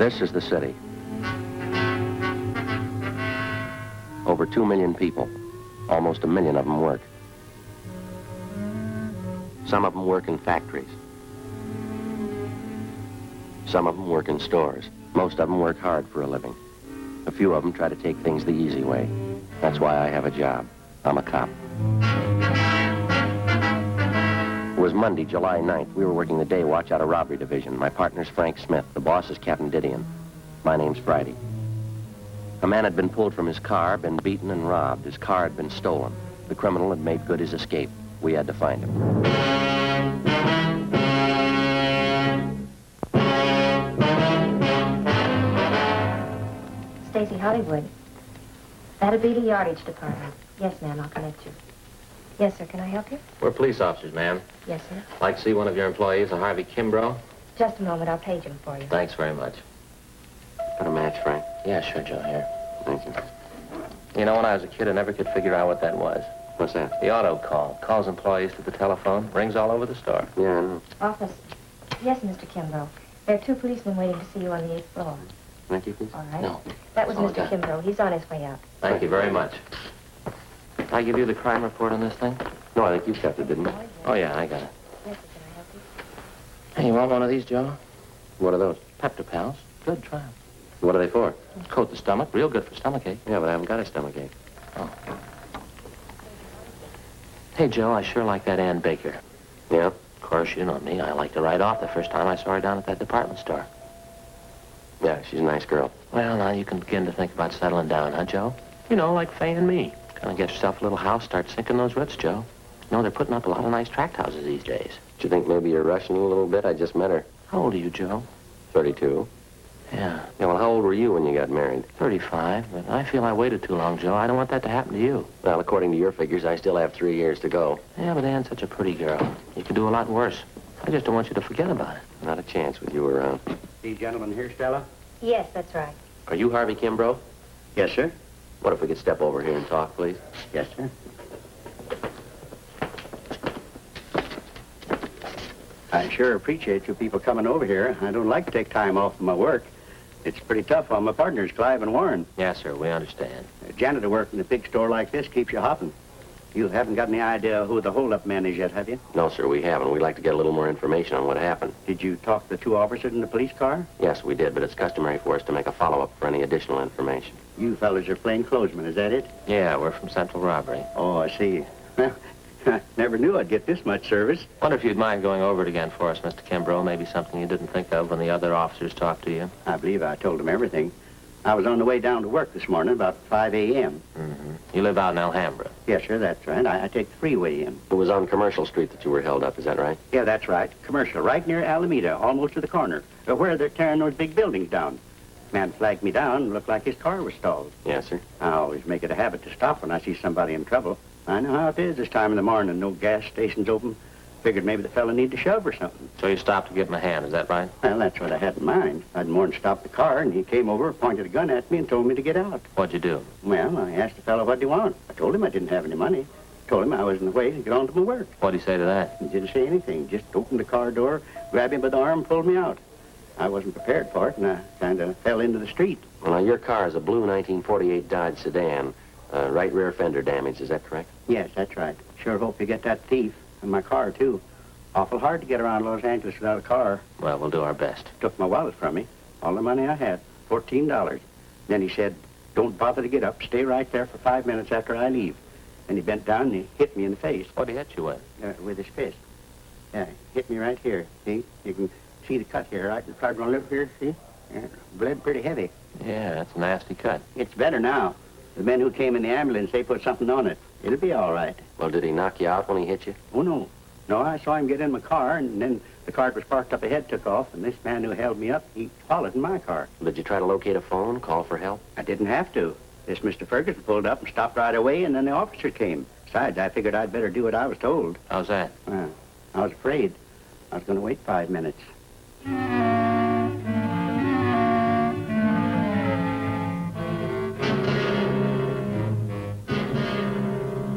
This is the city. Over 2 million people. Almost 1 million of them work. Some of them work in factories. Some of them work in stores. Most of them work hard for a living. A few of them try to take things the easy way. That's why I have a job. I'm a cop. It was Monday, July 9th. We were working the day watch out of robbery division. My partner's Frank Smith. The boss is Captain Didion. My name's Friday. A man had been pulled from his car, been beaten and robbed. His car had been stolen. The criminal had made good his escape. We had to find him. Stacy Hollywood. That'd be the yardage department. Yes, ma'am, I'll connect you. Yes, sir, can I help you? We're police officers, ma'am. Yes, sir. Like to see one of your employees, a Harvey Kimbrough? Just a moment, I'll page him for you. Thanks very much. Got a match, Frank? Yeah, sure, Joe, here. Thank you. You know, when I was a kid, I never could figure out what that was. What's that? The auto call. Calls employees to the telephone. Rings all over the store. Yeah, I know. Office. Yes, Mr. Kimbrough. There are 2 policemen waiting to see you on the 8th floor. Thank you, please. All right. No. That was Oh, Mr. God. Kimbrough. He's on his way out. Thank you very much. I give you the crime report on this thing? No, I think you kept it, didn't you? Oh, yeah, I got it. Yes, sir, can I help you? Hey, you want one of these, Joe? What are those? Pepto Pals. Good, try 'em. What are they for? Coat the stomach. Real good for stomachache. Yeah, but I haven't got a stomachache. Oh. Hey, Joe, I sure like that Ann Baker. Yeah? Of course, you know me. I liked her right off the first time I saw her down at that department store. Yeah, she's a nice girl. Well, now you can begin to think about settling down, huh, Joe? You know, like Fay and me. Gonna get yourself a little house, start sinking those roots, Joe. You know, they're putting up a lot of nice tract houses these days. Do you think maybe you're rushing a little bit? I just met her. How old are you, Joe? 32. Yeah, Yeah, well, how old were you when you got married? 35. But I feel I waited too long, Joe. I don't want that to happen to you. Well, according to your figures, I still have 3 years to go. Yeah, but Ann's such a pretty girl. You could do a lot worse. I just don't want you to forget about it. Not a chance with you around. These gentlemen here, Stella? Yes, that's right. Are you Harvey Kimbrough? Yes, sir. What if we could step over here and talk, please? Yes, sir. I sure appreciate you people coming over here. I don't like to take time off from my work. It's pretty tough on my partners, Clive and Warren. Yes, sir, we understand. Janitor work in a big store like this keeps you hopping. You haven't got any idea who the holdup man is yet, have you? No, sir, we haven't. We'd like to get a little more information on what happened. Did you talk to the 2 officers in the police car? Yes, we did, but it's customary for us to make a follow-up for any additional information. You fellas are plainclothesmen, is that it? Yeah, we're from Central Robbery. Oh, I see. Well, I never knew I'd get this much service. Wonder if you'd mind going over it again for us, Mr. Kimbrough. Maybe something you didn't think of when the other officers talked to you. I believe I told them everything. I was on the way down to work this morning about 5 a.m. Mm-hmm. You live out in Alhambra. Yes, sir, that's right. I take the freeway in. It was on Commercial Street that you were held up, is that right? Yeah, that's right. Commercial, right near Alameda, almost to the corner, where they're tearing those big buildings down. Man flagged me down and looked like his car was stalled. Yes, sir. I always make it a habit to stop when I see somebody in trouble. I know how it is this time in the morning. No gas stations open. Figured maybe the fella needed a shove or something. So you stopped to give him a hand, is that right? Well, that's what I had in mind. I'd more than stopped the car, and he came over, pointed a gun at me, and told me to get out. What'd you do? Well, I asked the fellow what he wanted. I told him I didn't have any money. Told him I was in the way to get on to my work. What'd he say to that? He didn't say anything. Just opened the car door, grabbed him by the arm, and pulled me out. I wasn't prepared for it, and I kind of fell into the street. Well, now, your car is a blue 1948 Dodge sedan. Right rear fender damage, is that correct? Yes, that's right. Sure hope you get that thief. And my car, too. Awful hard to get around Los Angeles without a car. Well, we'll do our best. Took my wallet from me. All the money I had. $14. Then he said, don't bother to get up. Stay right there for 5 minutes after I leave. And he bent down and he hit me in the face. What'd he hit you with? With his fist. Yeah, hit me right here. See? You can see the cut here. Right inside my lip here, see? Yeah, bled pretty heavy. Yeah, that's a nasty cut. It's better now. The men who came in the ambulance, they put something on it. It'll be all right. Well, did he knock you out when he hit you? Oh, no. No, I saw him get in my car, and then the car was parked up ahead, took off, and this man who held me up, he followed in my car. Did you try to locate a phone, call for help? I didn't have to. This Mr. Ferguson pulled up and stopped right away, and then the officer came. Besides, I figured I'd better do what I was told. How's that? Well, I was afraid. I was going to wait 5 minutes.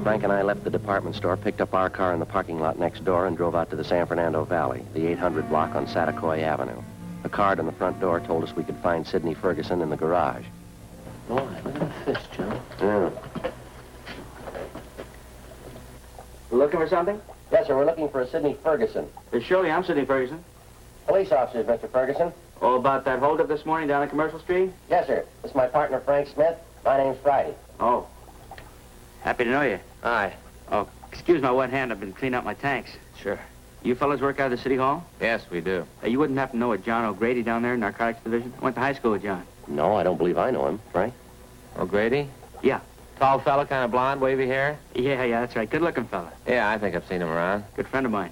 Frank and I left the department store, picked up our car in the parking lot next door, and drove out to the San Fernando Valley, the 800 block on Satacoy Avenue. A card on the front door told us we could find Sidney Ferguson in the garage. Boy, look at the fish, Joe. Yeah. Looking for something? Yes, sir. We're looking for a Sidney Ferguson. Surely, I'm Sidney Ferguson. Police officers, Mr. Ferguson. Oh, about that holdup this morning down on Commercial Street? Yes, sir. This is my partner, Frank Smith. My name's Friday. Oh. Happy to know you. Hi. Oh, excuse my wet hand. I've been cleaning out my tanks. Sure. You fellas work out of the City Hall? Yes, we do. You wouldn't happen to know a John O'Grady down there, Narcotics Division? I went to high school with John. No, I don't believe I know him. Frank? O'Grady? Yeah. Tall fella, kind of blonde, wavy hair? Yeah, that's right. Good-looking fella. Yeah, I think I've seen him around. Good friend of mine.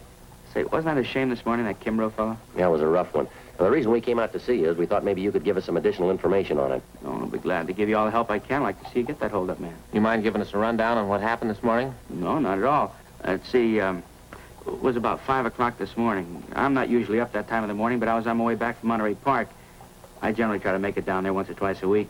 Say, wasn't that a shame this morning, that Kimbrough fella? Yeah, it was a rough one. Well, the reason we came out to see you is we thought maybe you could give us some additional information on it. Oh, I'll be glad to give you all the help I can. I'd like to see you get that holdup man. You mind giving us a rundown on what happened this morning? No, not at all. Let's see, it was about 5 o'clock this morning. I'm not usually up that time of the morning, but I was on my way back from Monterey Park. I generally try to make it down there once or twice a week.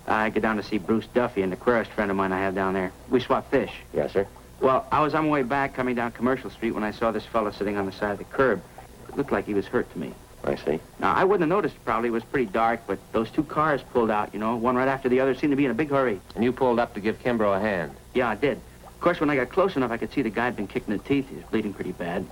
I get down to see Bruce Duffy, an aquarist friend of mine I have down there. We swap fish. Yes, sir. Well, I was on my way back coming down Commercial Street when I saw this fella sitting on the side of the curb. It looked like he was hurt to me. I see. Now, I wouldn't have noticed probably. It was pretty dark, but those two cars pulled out, you know, one right after the other, seemed to be in a big hurry. And you pulled up to give Kimbrough a hand. Yeah, I did. Of course, when I got close enough, I could see the guy had been kicked in the teeth. He was bleeding pretty bad.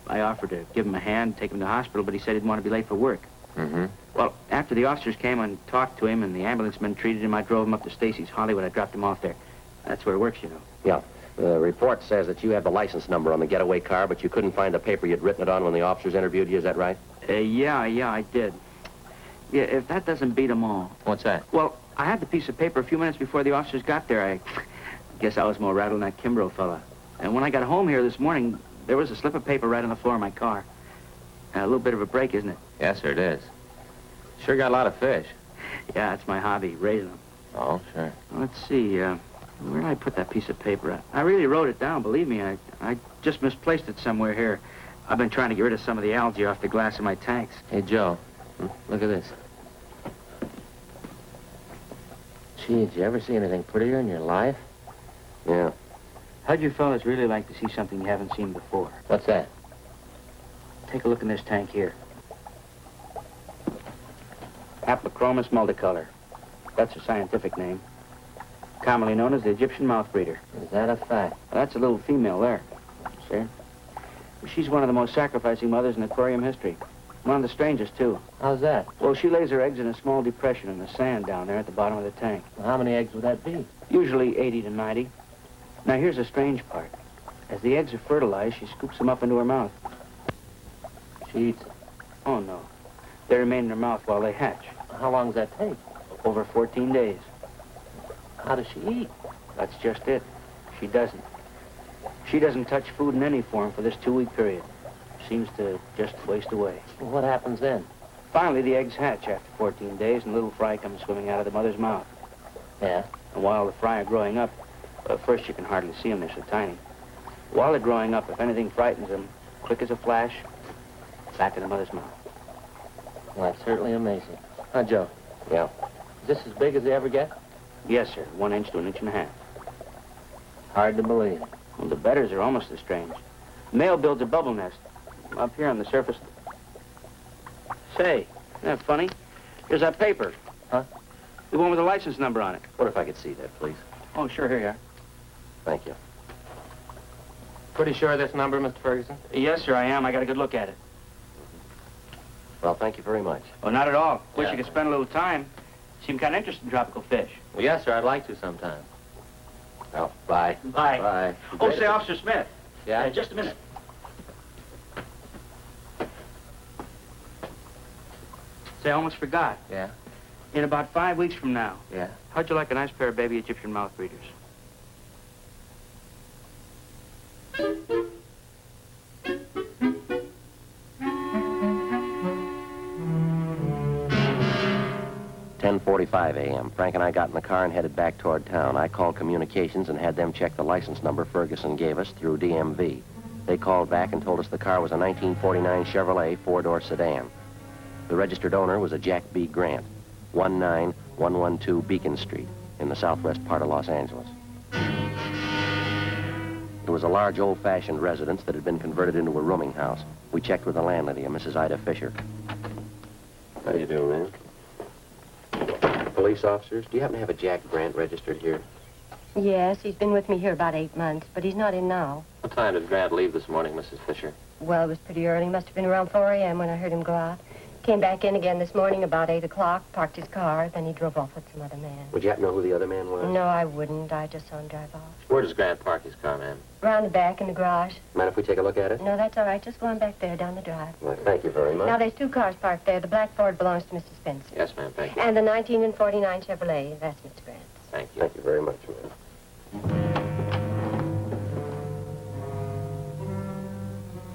I offered to give him a hand, take him to the hospital, but he said he didn't want to be late for work. Mm-hmm. Well, after the officers came and talked to him and the ambulance men treated him, I drove him up to Stacy's Hollywood. I dropped him off there. That's where it works, you know. Yeah. The report says that you have the license number on the getaway car, but you couldn't find the paper you'd written it on when the officers interviewed you. Is that right? Yeah, I did. Yeah, if that doesn't beat them all. What's that? Well, I had the piece of paper a few minutes before the officers got there. I guess I was more rattled than that Kimbrough fella. And when I got home here this morning, there was a slip of paper right on the floor of my car. A little bit of a break, isn't it? Yes, sir, it is. Sure got a lot of fish. Yeah, that's my hobby, raising them. Oh, sure. Let's see, where did I put that piece of paper at? I really wrote it down, believe me. I just misplaced it somewhere here. I've been trying to get rid of some of the algae off the glass in my tanks. Hey, Joe, look at this. Gee, did you ever see anything prettier in your life? Yeah. How'd you fellas really like to see something you haven't seen before? What's that? Take a look in this tank here. Aplochromis multicolor. That's a scientific name. Commonly known as the Egyptian mouth breeder. Is that a fact? That's a little female there. See? She's one of the most sacrificing mothers in aquarium history. One of the strangest, too. How's that? Well, she lays her eggs in a small depression in the sand down there at the bottom of the tank. Well, how many eggs would that be? Usually 80 to 90. Now, here's the strange part. As the eggs are fertilized, she scoops them up into her mouth. She eats them. Oh, no. They remain in her mouth while they hatch. How long does that take? Over 14 days. How does she eat? That's just it. She doesn't. She doesn't touch food in any form for this 2-week period. Seems to just waste away. Well, what happens then? Finally, the eggs hatch after 14 days, and little fry comes swimming out of the mother's mouth. Yeah? And while the fry are growing up, first you can hardly see them, they're so tiny. While they're growing up, if anything frightens them, quick as a flash, back in the mother's mouth. Well, that's certainly amazing. Huh, Joe? Yeah. Is this as big as they ever get? Yes, sir. 1 inch to 1.5 inches. Hard to believe. Well, the bedders are almost as strange. Male builds a bubble nest up here on the surface. Say, isn't that funny? Here's that paper. Huh? The one with the license number on it. What if I could see that, please? Oh, sure, here you are. Thank you. Pretty sure of this number, Mr. Ferguson? Yes, sir, I am. I got a good look at it. Well, thank you very much. Oh, not at all. Wish Yeah. you could spend a little time. Seem kind of interested in tropical fish. Well, yes, sir, I'd like to sometime. Well, bye. Bye. Bye. Oh, say, Officer Smith. Yeah? Just a minute. Say, I almost forgot. Yeah? In about 5 weeks from now, Yeah? how'd you like a nice pair of baby Egyptian mouth breeders? "10:45 a.m. Frank and I got in the car and headed back toward town. I called communications and had them check the license number Ferguson gave us through DMV. They called back and told us the car was a 1949 Chevrolet 4-door sedan. The registered owner was a Jack B. Grant, 19112 Beacon Street in the southwest part of Los Angeles. It was a large, old-fashioned residence that had been converted into a rooming house. We checked with the landlady, a Mrs. Ida Fisher. How do you do, man? Police officers, do you happen to have a Jack Grant registered here? Yes, he's been with me here about 8 months, but he's not in now. What time did Grant leave this morning, Mrs. Fisher? Well, it was pretty early. Must have been around 4 a.m. when I heard him go out. Came back in again this morning about 8 o'clock, parked his car, then he drove off with some other man. Would you happen to know who the other man was? No, I wouldn't. I just saw him drive off. Where does Grant park his car, ma'am? Round the back in the garage. Mind if we take a look at it? No, that's all right. Just go on back there down the drive. Well, thank you very much. Now, there's 2 cars parked there. The black Ford belongs to Mrs. Spencer. Yes, ma'am, thank you. And the 19 and 49 Chevrolet, that's Mr. Grant's. Thank you. Thank you very much, ma'am.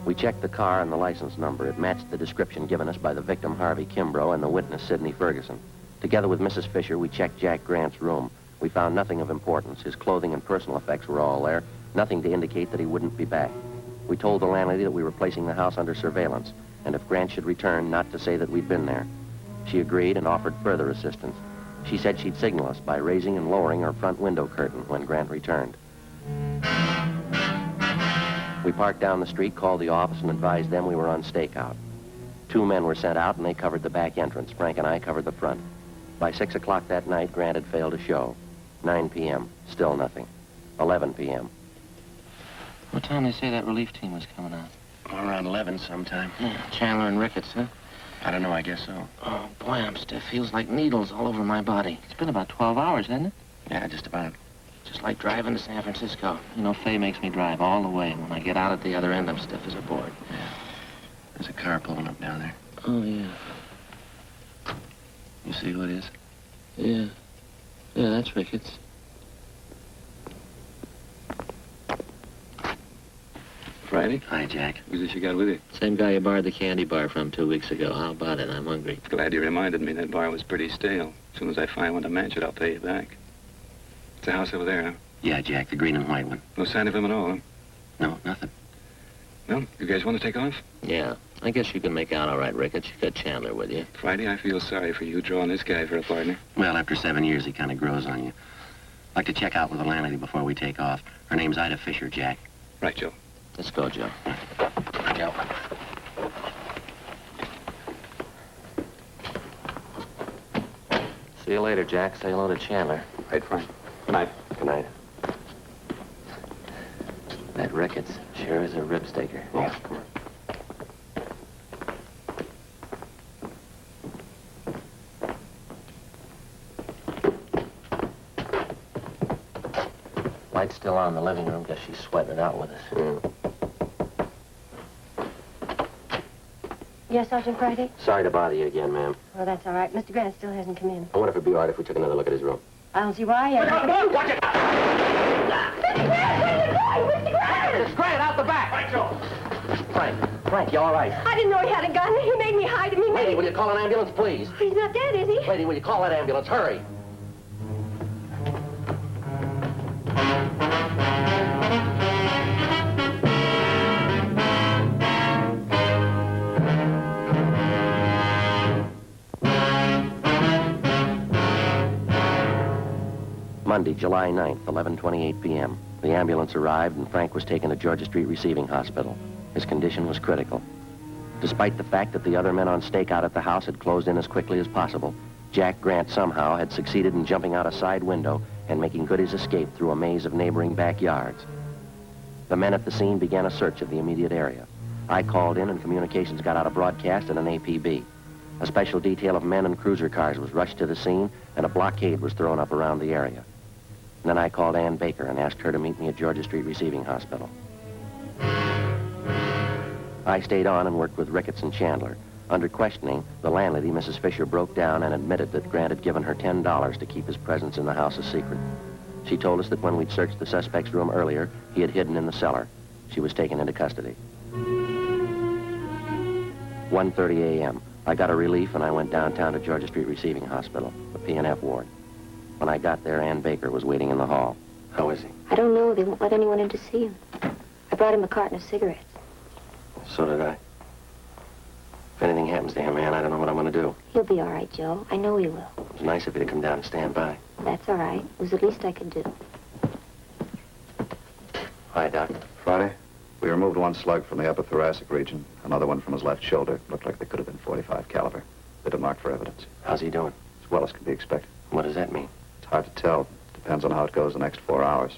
We checked the car and the license number. It matched the description given us by the victim, Harvey Kimbrough, and the witness, Sidney Ferguson. Together with Mrs. Fisher, we checked Jack Grant's room. We found nothing of importance. His clothing and personal effects were all there, nothing to indicate that he wouldn't be back. We told the landlady that we were placing the house under surveillance, and if Grant should return, not to say that we'd been there. She agreed and offered further assistance. She said she'd signal us by raising and lowering her front window curtain when Grant returned. We parked down the street, called the office, and advised them we were on stakeout. 2 men were sent out, and they covered the back entrance. Frank and I covered the front. By 6 o'clock that night, Grant had failed to show. 9 p.m., still nothing. 11 p.m. What time did they say that relief team was coming out? Around 11 sometime. Chandler and Ricketts, huh? I don't know, I guess so. Oh, boy, I'm stiff. Feels like needles all over my body. It's been about 12 hours, hasn't it? Yeah, just about. Just like driving to San Francisco. You know, Fay makes me drive all the way. When I get out at the other end, I'm stiff as a board. There's a car pulling up down there. Oh, yeah. You see who it is? Yeah. Yeah, that's Ricketts. Friday? Hi, Jack. Who's this you got with you? Same guy you borrowed the candy bar from 2 weeks ago. How about it? I'm hungry. Glad you reminded me. That bar was pretty stale. As soon as I find one to match it, I'll pay you back. It's the house over there, huh? Yeah, Jack, the green and white one. No sign of him at all, huh? No, nothing. Well, you guys want to take off? Yeah. I guess you can make out all right, Ricketts. You got Chandler with you. Friday, I feel sorry for you drawing this guy for a partner. Well, after 7 years, he kind of grows on you. I'd like to check out with the landlady before we take off. Her name's Ida Fisher, Jack. Right, Joe. Let's go, Joe. Joe. See you later, Jack. Say hello to Chandler. Right, Frank. Good night. Good night. That Ricketts sure is a ripstaker. Yeah, come on. Light's still on in the living room. Guess she's sweating it out with us. Yes, Sergeant Friday? Sorry to bother you again, ma'am. Well, that's all right. Mr. Grant still hasn't come in. I wonder if it'd be all right if we took another look at his room. I don't see why. Watch it! It's Grant out the back! Right, Joe. Frank, you all right? I didn't know he had a gun. He made me hide him. Lady, will you call an ambulance, please? He's not dead, is he? Lady, will you call that ambulance? Hurry! Monday, July 9th, 11:28 p.m. The ambulance arrived and Frank was taken to Georgia Street Receiving Hospital. His condition was critical. Despite the fact that the other men on stakeout at the house had closed in as quickly as possible, Jack Grant somehow had succeeded in jumping out a side window and making good his escape through a maze of neighboring backyards. The men at the scene began a search of the immediate area. I called in and communications got out a broadcast and an APB. A special detail of men and cruiser cars was rushed to the scene and a blockade was thrown up around the area. And then I called Ann Baker and asked her to meet me at Georgia Street Receiving Hospital. I stayed on and worked with Ricketts and Chandler. Under questioning, the landlady, Mrs. Fisher, broke down and admitted that Grant had given her $10 to keep his presence in the house a secret. She told us that when we'd searched the suspect's room earlier, he had hidden in the cellar. She was taken into custody. 1:30 a.m. I got a relief and I went downtown to Georgia Street Receiving Hospital, the P&F ward. When I got there, Ann Baker was waiting in the hall. How is he? I don't know. They won't let anyone in to see him. I brought him a carton of cigarettes. So did I. If anything happens to him, man, I don't know what I'm going to do. He'll be all right, Joe. I know he will. It was nice of you to come down and stand by. That's all right. It was the least I could do. Hi, Doc. Friday, we removed one slug from the upper thoracic region, another one from his left shoulder. Looked like they could have been .45 caliber. Bit of earmarked for evidence. How's he doing? As well as can be expected. What does that mean? It's hard to tell. Depends on how it goes the next 4 hours.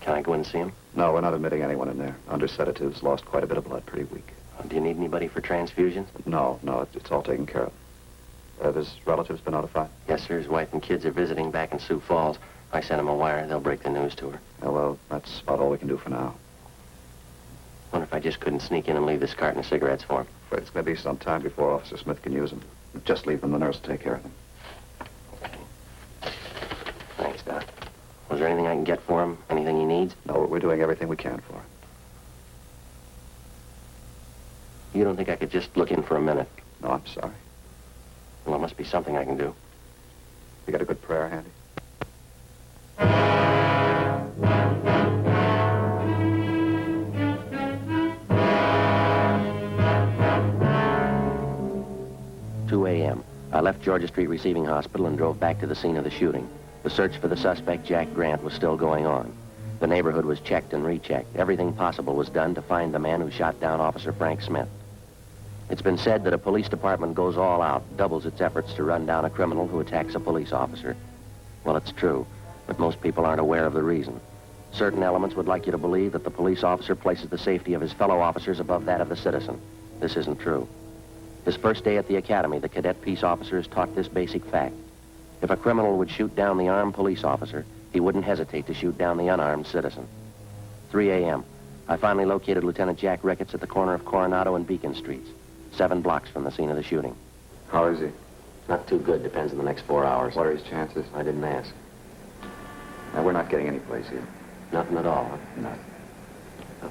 Can I go in and see him? No, we're not admitting anyone in there. Under sedatives, lost quite a bit of blood, pretty weak. Do you need anybody for transfusions? No, it's all taken care of. His relatives been notified? Yes, sir. His wife and kids are visiting back in Sioux Falls. I sent him a wire. They'll break the news to her. Yeah, well, that's about all we can do for now. Wonder if I just couldn't sneak in and leave this carton of cigarettes for him. Afraid it's going to be some time before Officer Smith can use them. Just leave them. The nurse will take care of them. Thanks, Doc. Was there anything I can get for him? Anything he needs? No, we're doing everything we can for him. You don't think I could just look in for a minute? No, I'm sorry. Well, there must be something I can do. You got a good prayer handy? A.m. I left Georgia Street Receiving Hospital and drove back to the scene of the shooting. The search for the suspect, Jack Grant, was still going on. The neighborhood was checked and rechecked. Everything possible was done to find the man who shot down Officer Frank Smith. It's been said that a police department goes all out, doubles its efforts to run down a criminal who attacks a police officer. Well, it's true, but most people aren't aware of the reason. Certain elements would like you to believe that the police officer places the safety of his fellow officers above that of the citizen. This isn't true. His first day at the academy, the cadet peace officers taught this basic fact. If a criminal would shoot down the armed police officer, he wouldn't hesitate to shoot down the unarmed citizen. 3 a.m. I finally located Lieutenant Jack Ricketts at the corner of Coronado and Beacon Streets, 7 blocks from the scene of the shooting. How is he? Not too good. Depends on the next 4 hours. What are his chances? I didn't ask. Now, we're not getting any place here. Nothing at all, huh? No.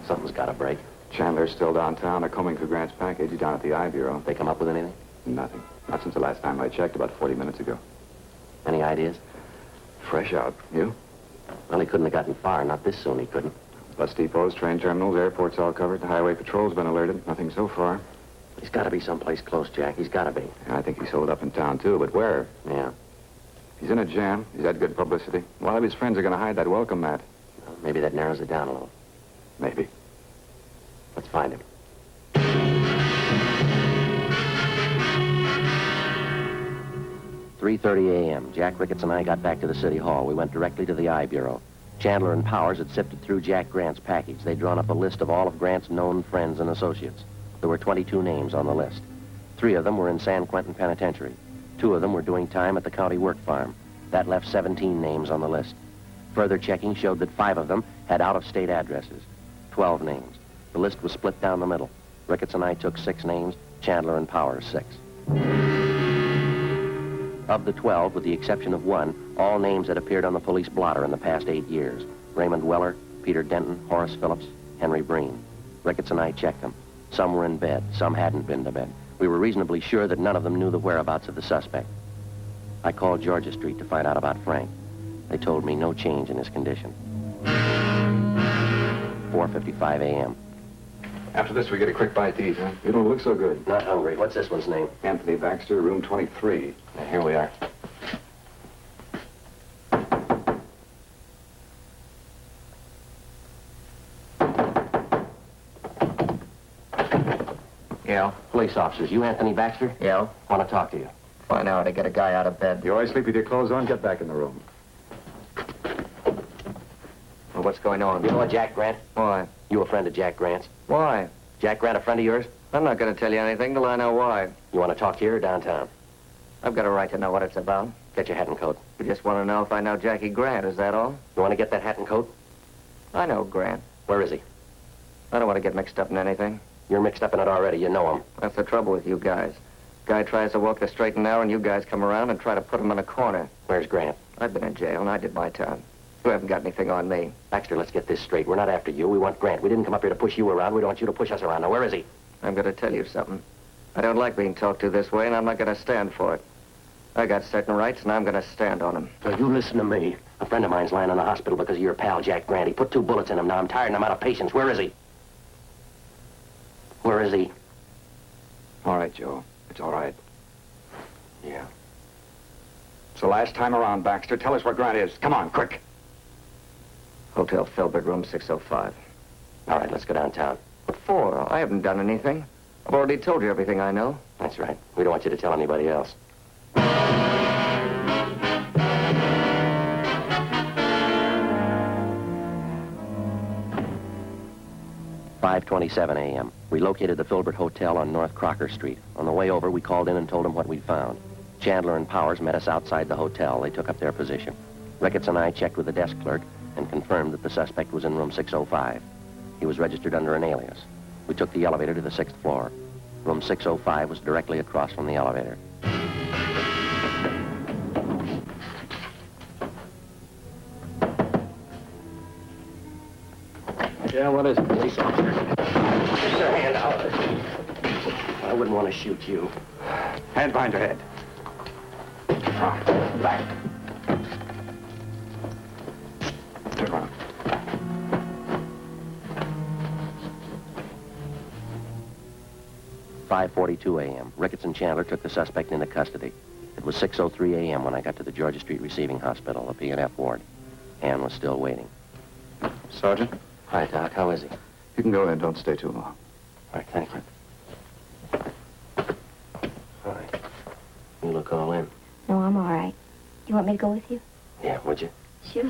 Something's got to break. Chandler's still downtown. They're combing for Grant's package. He's down at the I Bureau. They come up with anything? Nothing. Not since the last time I checked, about 40 minutes ago. Any ideas? Fresh out. You? Well, he couldn't have gotten far. Not this soon, he couldn't. Bus depots, train terminals, airports all covered. The highway patrol's been alerted. Nothing so far. He's got to be someplace close, Jack. He's got to be. And I think he's holed up in town, too. But where? Yeah. He's in a jam. He's had good publicity. A lot of his friends are going to hide that welcome mat. Well, maybe that narrows it down a little. Maybe. Let's find him. 3:30 a.m. Jack Ricketts and I got back to the city hall. We went directly to the I Bureau. Chandler and Powers had sifted through Jack Grant's package. They'd drawn up a list of all of Grant's known friends and associates. There were 22 names on the list. 3 of them were in San Quentin Penitentiary. 2 of them were doing time at the county work farm. That left 17 names on the list. Further checking showed that 5 of them had out-of-state addresses. 12 names. The list was split down the middle. Ricketts and I took 6 names, Chandler and Powers 6. Of the 12, with the exception of 1, all names had appeared on the police blotter in the past 8 years. Raymond Weller, Peter Denton, Horace Phillips, Henry Breen. Ricketts and I checked them. Some were in bed, some hadn't been to bed. We were reasonably sure that none of them knew the whereabouts of the suspect. I called Georgia Street to find out about Frank. They told me no change in his condition. 4:55 a.m. After this, we get a quick bite to eat, huh? You don't look so good. Not hungry. What's this one's name? Anthony Baxter, room 23. Now, here we are. Yeah? Police officers, you Anthony Baxter? Yeah? Want to talk to you. Find out how to get a guy out of bed. You always sleep with your clothes on? Get back in the room. Well, what's going on? You know a Jack Grant? Why? You a friend of Jack Grant's? Why? Jack Grant a friend of yours? I'm not going to tell you anything till I know why. You want to talk here or downtown? I've got a right to know what it's about. Get your hat and coat. You just want to know if I know Jackie Grant, is that all? You want to get that hat and coat? I know Grant. Where is he? I don't want to get mixed up in anything. You're mixed up in it already. You know him. That's the trouble with you guys. Guy tries to walk the straight and narrow, and you guys come around and try to put him in a corner. Where's Grant? I've been in jail, and I did my time. You haven't got anything on me. Baxter, let's get this straight. We're not after you. We want Grant. We didn't come up here to push you around. We don't want you to push us around. Now, where is he? I'm going to tell you something. I don't like being talked to this way, and I'm not going to stand for it. I got certain rights, and I'm going to stand on them. Now, you listen to me. A friend of mine's lying in the hospital because of your pal, Jack Grant. He put 2 bullets in him. Now, I'm tired and I'm out of patience. Where is he? Where is he? All right, Joe. It's all right. Yeah. It's the last time around, Baxter. Tell us where Grant is. Come on, quick. Hotel Philbert, room 605. All right, let's go downtown. What for? I haven't done anything. I've already told you everything I know. That's right. We don't want you to tell anybody else. 5:27 a.m. We located the Filbert Hotel on North Crocker Street. On the way over, we called in and told them what we'd found. Chandler and Powers met us outside the hotel. They took up their position. Ricketts and I checked with the desk clerk and confirmed that the suspect was in room 605. He was registered under an alias. We took the elevator to the 6th floor. Room 605 was directly across from the elevator. Yeah, what is it, police officer? Get your hand out. I wouldn't want to shoot you. Hand behind your head. Back. Turn around. "5:42 a.m. Ricketts and Chandler took the suspect into custody. It was 6:03 a.m. when I got to the Georgia Street Receiving Hospital, the P&F ward. Ann was still waiting. Sergeant, Hi, Doc. How is he? you can go in. Don't stay too long. All right, thank you. All right. You look all in. No, I'm all right. You want me to go with you? Yeah, would you? Sure.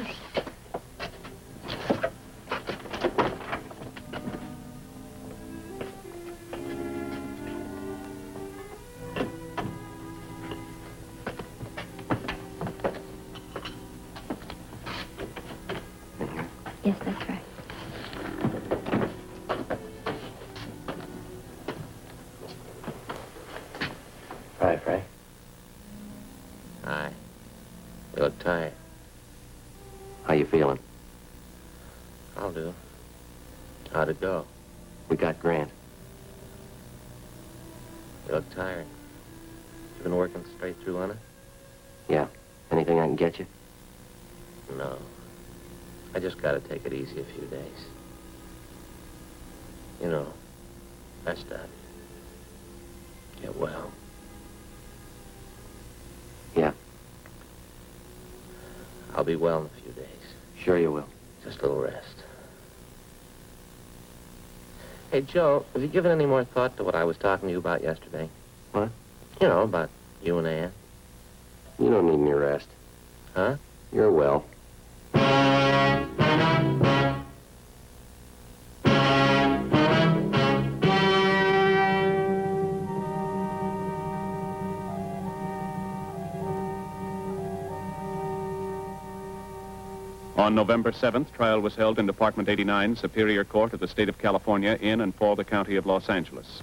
Yes, that's right. Hi, Frank. Hi. You look tired. How you feeling? I'll do. How'd it go? We got Grant. You look tired. You been working straight through on it? Yeah. Anything I can get you? No. I just gotta take it easy a few days. You know, rest up. Get well. Yeah. I'll be well in a few days. Sure you will. Just a little rest. Hey, Joe, have you given any more thought to what I was talking to you about yesterday? What? You know, about you and Ann. You don't need any rest. Huh? You're well. On November 7th, trial was held in Department 89, Superior Court of the State of California, in and for the County of Los Angeles.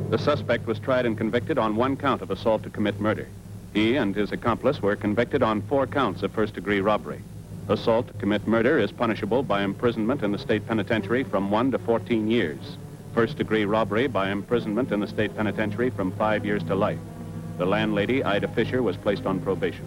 The suspect was tried and convicted on 1 count of assault to commit murder. He and his accomplice were convicted on 4 counts of first-degree robbery. Assault to commit murder is punishable by imprisonment in the state penitentiary from 1 to 14 years. First-degree robbery by imprisonment in the state penitentiary from 5 years to life. The landlady, Ida Fisher, was placed on probation.